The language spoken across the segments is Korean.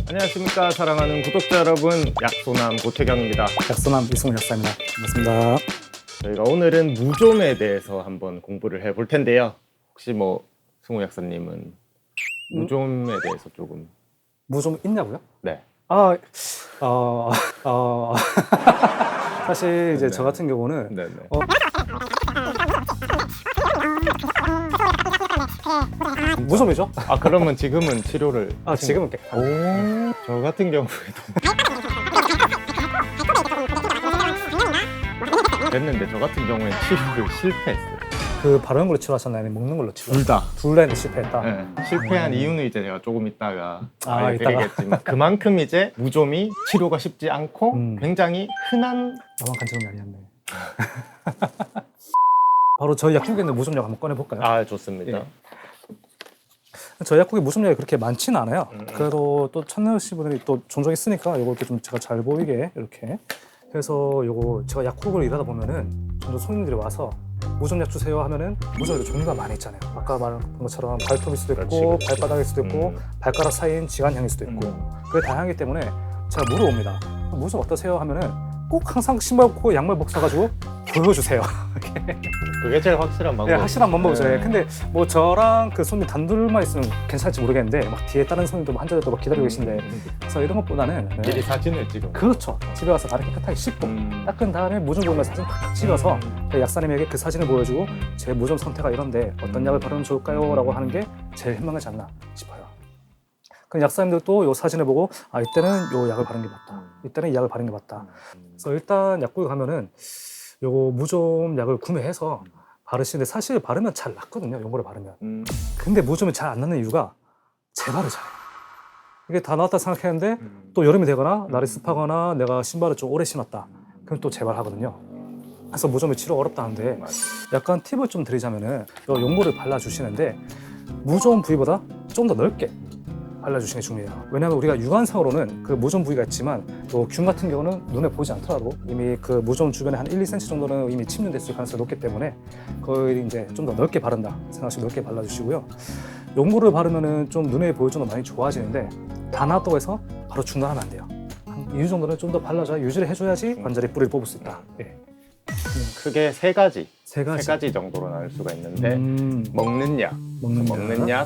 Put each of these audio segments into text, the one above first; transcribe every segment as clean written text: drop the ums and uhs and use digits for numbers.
안녕하십니까 사랑하는 구독자 여러분, 약소남 고태경입니다. 약소남 이승훈 약사입니다. 반갑습니다. 저희가 오늘은 무좀에 대해서 한번 공부를 해볼 텐데요. 혹시 승우 약사님은 무좀에 대해서 조금 무좀 있냐고요? 네. 사실 이제 네. 저 같은 경우는 네네. 무좀이죠? 그러면 지금은 치료를 지금은 저 같은 경우에도 됐는데 저 같은 경우엔 치료를 실패했어요. 그 바르는 걸로 치료하셨나요? 아니면 먹는 걸로 치료? 둘 다. 둘 다 실패했다. 네. 실패한 이유는 이제 제가 조금 이따가 이따가. 알려드리겠지만 그만큼 이제 무좀이 치료가 쉽지 않고 굉장히 흔한 나만 간지럼이 아니었네. 바로 저희 약국에 있는 무좀약 한번 꺼내볼까요? 좋습니다. 예. 저희 약국에 무좀약이 그렇게 많지는 않아요. 그래도 또 찾으신 분들이 또 종종 있으니까 이것도 좀 제가 잘 보이게 이렇게 해서 요거 제가 약국을 일하다 보면은 종종 손님들이 와서 무좀약 주세요 하면은 무좀에도 종류가 많이 있잖아요. 아까 말한 것처럼 발톱일 수도 있고 그렇지. 발바닥일 수도 있고 발가락 사이인 지간향일 수도 있고 그게 다양하기 때문에 제가 물어봅니다. 무좀 어떠세요 하면은 꼭 항상 신발 벗고 양말 벗어가지고 보여주세요. 그게 제일 확실한 방법. 네, 확실한 방법이죠. 네. 근데 저랑 그 손님 단둘만 있으면 괜찮을지 모르겠는데 막 뒤에 다른 손님도 환자들도 막 기다리고 계신데 그래서 이런 것보다는 미리 사진을 찍어. 그렇죠. 집에 와서 발을 깨끗하게 씻고 닦은 다음에 무좀 보면 사진 탁탁 찍어서 약사님에게 그 사진을 보여주고 제 무좀 상태가 이런데 어떤 약을 바르면 좋을까요? 라고 하는 게 제일 현명하지 않나 싶어요. 그 약사님들도 이 사진을 보고 이때는 이 약을 바르는 게 맞다. 이때는 이 약을 바르는 게 맞다. 그래서 일단 약국에 가면은 요거 무좀 약을 구매해서 바르시는데 사실 바르면 잘 낫거든요. 요거를 바르면. 근데 무좀이 잘 안 낫는 이유가 재발을 잘해요. 이게 다 나왔다 생각했는데 또 여름이 되거나 날이 습하거나 내가 신발을 좀 오래 신었다. 그럼 또 재발하거든요. 그래서 무좀이 치료 어렵다는데 약간 팁을 좀 드리자면은 요 용모를 발라주시는데 무좀 부위보다 좀 더 넓게 발라주시는 게 중요해요. 왜냐하면 우리가 육안상으로는 그 무좀 부위가 있지만 또 균 같은 경우는 눈에 보지 않더라도 이미 그 무좀 주변에 한 1, 2cm 정도는 이미 침륜됐을 가능성이 높기 때문에 거의 이제 좀 더 넓게 바른다 생각하시고 넓게 발라주시고요. 용모를 바르면은 좀 눈에 보일 정도 많이 좋아지는데 다 나왔다고 해서 바로 중단하면 안 돼요. 한 2주 정도는 좀 더 발라줘야 유지를 해줘야지 관절이 뿌리를 뽑을 수 있다. 예. 크게 세 가지 세 가지 정도로 나눌 수가 있는데 먹는 약,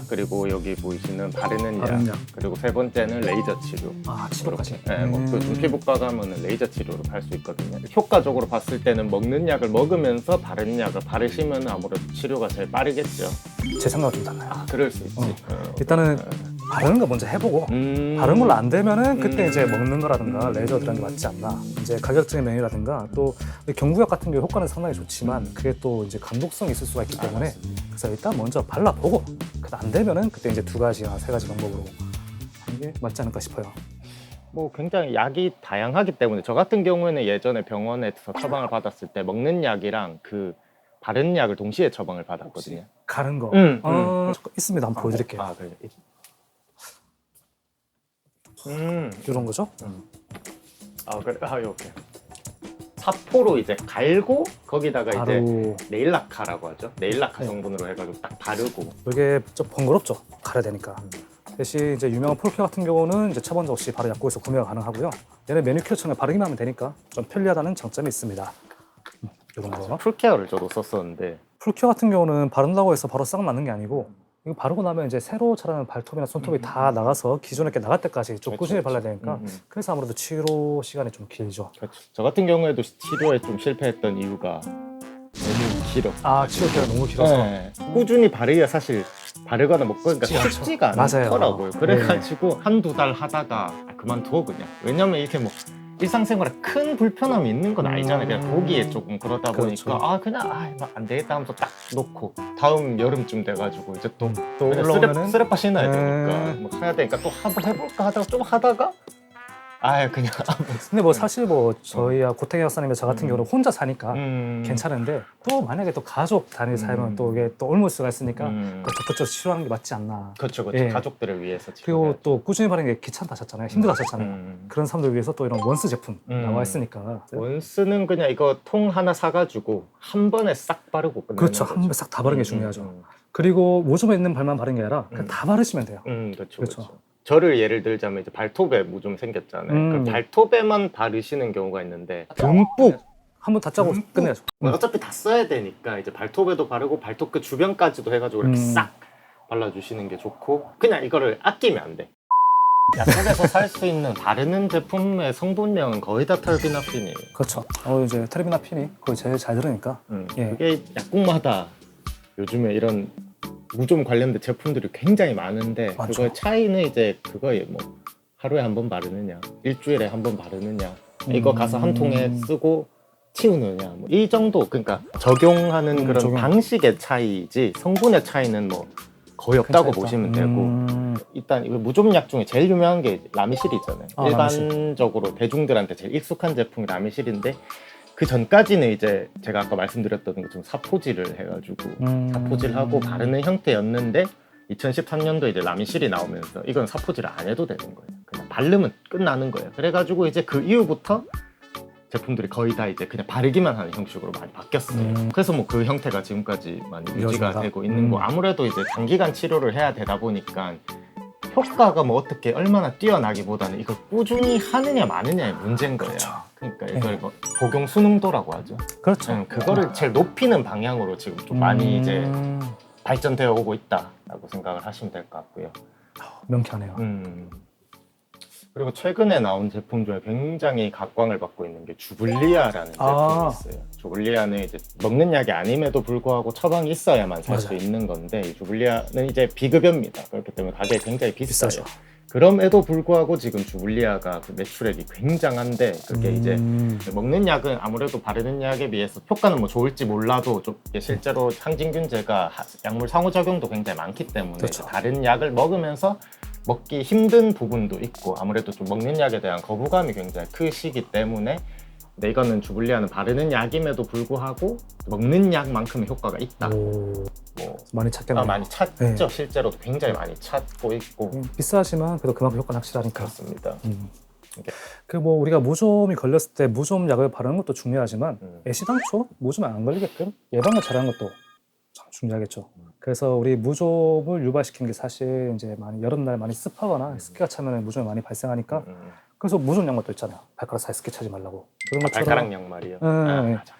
그리고 여기 보이시는 바르는 약, 그리고 세 번째는 레이저 치료. 치료까지. 네, 그 눈피부과 가면은 레이저 치료를 할 수 있거든요. 효과적으로 봤을 때는 먹는 약을 먹으면서 바르는 약을 바르시면 아무래도 치료가 제일 빠르겠죠. 제 생각은 좀 달라요. 그럴 수 있지. 일단은 바르는 거 먼저 해보고 바른 걸로 안 되면은 그때 이제 먹는 거라든가 레이저 들어간 게 맞지 않나. 이제 가격적인 면이라든가 또 경구약 같은 경우 효과는 상당히 좋지만 그게 또 이제 감독성이 있을 수가 있기 때문에 그래서 일단 먼저 발라보고 안 되면은 그때 이제 2가지나 3가지 방법으로 하는 게 맞지 않을까 싶어요. 굉장히 약이 다양하기 때문에 저 같은 경우에는 예전에 병원에서 처방을 받았을 때 먹는 약이랑 그 바르는 약을 동시에 처방을 받았거든요. 가른 거 있습니다. 한번 보여드릴게요. 그래. 이런 거죠? 그래. 이렇게 사포로 이제 갈고 거기다가 바로 이제 네일라카라고 하죠. 네일라카 성분으로 해가지고 딱 바르고. 이게 좀 번거롭죠. 갈아야 되니까. 대신 이제 유명한 폴케어 같은 경우는 이제 처방전 없이 바로 약국에서 구매가 가능하고요. 얘는 매니큐어처럼 바르기만 하면 되니까 좀 편리하다는 장점이 있습니다. 이런 거. 풀케어를 저도 썼었는데 풀케어 같은 경우는 바른다고 해서 바로 싹 맞는 게 아니고 이거 바르고 나면 이제 새로 자라는 발톱이나 손톱이 다 나가서 기존에 이렇게 나갈 때까지 좀 꾸준히 발라야 되니까 그래서 아무래도 치료 시간이 좀 길죠. 그렇죠. 저 같은 경우에도 치료에 좀 실패했던 이유가 너무 길어. 치료 기간이 너무 길어서. 네. 꾸준히 바르기가 사실 바르거나 먹거니까 쉽지가 않더라고요. 그래가지고 한두 달 하다가 그만두어 그냥. 왜냐면 이렇게 일상생활에 큰 불편함이 있는 건 아니잖아요. 그냥 보기에 조금 그러다 보니까 그냥 안 되겠다 하면서 딱 놓고 다음 여름쯤 돼가지고 이제 또 올라오면은 쓰레빠 신어야 되니까 해야 되니까 또 한번 해볼까 하다가 좀 하다가 그냥 근데 사실 저희야 고태경 박사님의 저 같은 경우는 혼자 사니까 괜찮은데 또 만약에 또 가족 단위 살면 또 이게 또 옮을 수가 있으니까 적극적으로 치료하는 게 맞지 않나. 그렇죠. 예. 가족들을 위해서 그리고 또 꾸준히 바르는 게 귀찮다 하셨잖아요. 힘들다 하셨잖아요. 그런 사람들 위해서 또 이런 원스 제품 나와 있으니까. 원스는 그냥 이거 통 하나 사가지고 한 번에 싹 바르고 끝내는 그렇죠. 한 번에 싹 다 바르는 게 중요하죠. 그리고 무좀에 있는 발만 바르는 게 아니라 그냥 다 바르시면 돼요. 그렇죠. 저를 예를 들자면 이제 발톱에 무좀 생겼잖아요. 그 발톱에만 바르시는 경우가 있는데 듬뿍 한번 다 짜고 끝내야죠. 어차피 다 써야 되니까 이제 발톱에도 바르고 발톱 그 주변까지도 해가지고 이렇게 싹 발라주시는 게 좋고 그냥 이거를 아끼면 안 돼. 약국에서 살 수 있는 바르는 제품의 성분명은 거의 다 털비나핀이에요. 그렇죠. 이제 털비나핀이 거의 제일 잘 들으니까. 예. 그게 약국마다 요즘에 이런 무좀 관련된 제품들이 굉장히 많은데 맞죠. 그거의 차이는 이제 그거에 뭐 하루에 한 번 바르느냐, 일주일에 한 번 바르느냐, 이거 가서 한 통에 쓰고 치우느냐, 뭐 이 정도. 그러니까 적용하는 그런 적용. 방식의 차이지 성분의 차이는 뭐 거의 없다고 괜찮다. 보시면 되고 일단 이거 무좀약 중에 제일 유명한 게 라미실이잖아요. 일반적으로 대중들한테 제일 익숙한 제품이 라미실인데 그 전까지는 이제 제가 아까 말씀드렸던 것처럼 사포질을 해가지고 사포질하고 바르는 형태였는데 2013년도 이제 라미실이 나오면서 이건 사포질을 안 해도 되는 거예요. 그냥 바르면 끝나는 거예요. 그래가지고 이제 그 이후부터 제품들이 거의 다 이제 그냥 바르기만 하는 형식으로 많이 바뀌었어요. 그래서 뭐 그 형태가 지금까지 많이 유지가 이어진다. 되고 있는 거. 아무래도 이제 장기간 치료를 해야 되다 보니까 효과가 뭐 어떻게 얼마나 뛰어나기보다는 이걸 꾸준히 하느냐 마느냐의 문제인 거예요. 그러니까 이걸 뭐 복용 순응도라고 하죠. 그렇죠. 그거를 제일 높이는 방향으로 지금 좀 많이 이제 발전되어 오고 있다라고 생각을 하시면 될 것 같고요. 명쾌하네요. 그리고 최근에 나온 제품 중에 굉장히 각광을 받고 있는 게 주블리아라는 제품이 있어요. 주블리아는 이제 먹는 약이 아님에도 불구하고 처방이 있어야만 살 수 있는 건데 이 주블리아는 이제 비급여입니다. 그렇기 때문에 가격이 굉장히 비싸요. 비싸죠. 그럼에도 불구하고 지금 주블리아가 그 매출액이 굉장한데 그게 이제 먹는 약은 아무래도 바르는 약에 비해서 효과는 뭐 좋을지 몰라도 좀 이게 실제로 항진균제가 약물 상호작용도 굉장히 많기 때문에 그렇죠. 다른 약을 먹으면서 먹기 힘든 부분도 있고 아무래도 좀 먹는 약에 대한 거부감이 굉장히 크시기 때문에 근데 이거는 주블리아는 바르는 약임에도 불구하고 먹는 약만큼의 효과가 있다. 뭐 많이 찾겠네요. 많이 찾죠. 네. 실제로도 굉장히 많이 찾고 있고. 비싸지만 그래도 그만큼 효과는 확실하니까. 그렇습니다. 그 뭐 우리가 무좀이 걸렸을 때 무좀 약을 바르는 것도 중요하지만 애시당초 무좀 안 걸리게끔 예방을 잘하는 것도 참 중요하겠죠. 그래서 우리 무좀을 유발시킨 게 사실 이제 많이 여름날 많이 습하거나 습기가 차면 무좀이 많이 발생하니까 그래서 무좀 양말도 있잖아요. 발가락 사이 습기 차지 말라고. 그런 것처럼 발가락 양말이요. 맞아.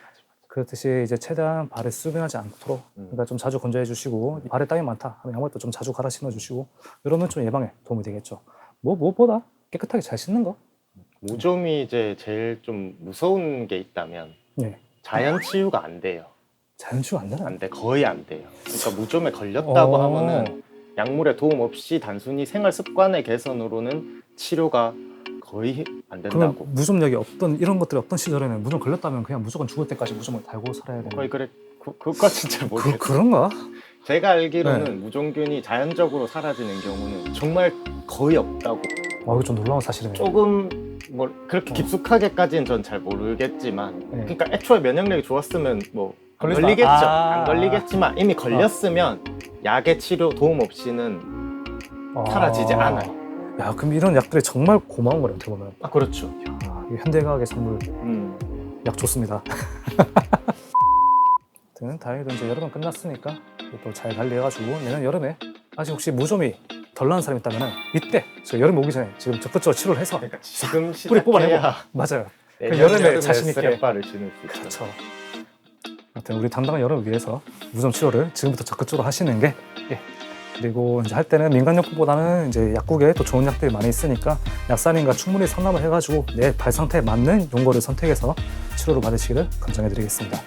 그렇듯이 이제 최대한 발에 수변하지 않도록 그러니까 좀 자주 건조해 주시고 발에 땀이 많다 하면 양말도 좀 자주 갈아 신어 주시고 이러면 좀 예방에 도움이 되겠죠. 뭐 무엇보다 깨끗하게 잘 씻는 거. 무좀이 이제 제일 좀 무서운 게 있다면 네. 자연 치유가 안 돼요. 자연 치유 안 되나? 안 돼. 거의 안 돼요. 그러니까 무좀에 걸렸다고 하면은 약물의 도움 없이 단순히 생활 습관의 개선으로는 치료가 거의 안 그러면 된다고. 무좀약이 없던 이런 것들이 없던 시절에는 무좀 걸렸다면 그냥 무조건 죽을 때까지 무좀을 달고 살아야 되는. 거의 그래. 그것까진 잘 모르겠어요. 그런가? 제가 알기로는 무좀균이 자연적으로 사라지는 경우는 정말 거의 없다고. 이거 좀 놀라운 사실이네요. 조금 뭐 그렇게 깊숙하게까지는 전 잘 모르겠지만 그러니까 애초에 면역력이 좋았으면 뭐 안 걸리겠죠. 안 걸리겠지만 이미 걸렸으면 약의 치료 도움 없이는 사라지지 않아요. 야, 그럼 이런 약들이 정말 고마운 거네요, 어떻게 보면. 그렇죠. 야, 이 현대과학의 선물 약 좋습니다. 다행히도 이제 여름은 끝났으니까 또 잘 관리해가지고 내년 여름에 아직 혹시 무좀이 덜 나은 사람이 있다면 이때 저 여름 오기 전에 지금 적극적으로 치료를 해서 그러니까 지금 뿌리 뽑아내고 시작해야 맞아요. 내년 여름에 자신 있게 쓰레빠를 신을 수 있죠. 그렇죠. 아무튼 우리 당당한 여름을 위해서 무좀 치료를 지금부터 적극적으로 하시는 게 그리고 이제 할 때는 민간요법보다는 이제 약국에 또 좋은 약들이 많이 있으니까 약사님과 충분히 상담을 해가지고 내 발 상태에 맞는 용거를 선택해서 치료를 받으시기를 권장해드리겠습니다.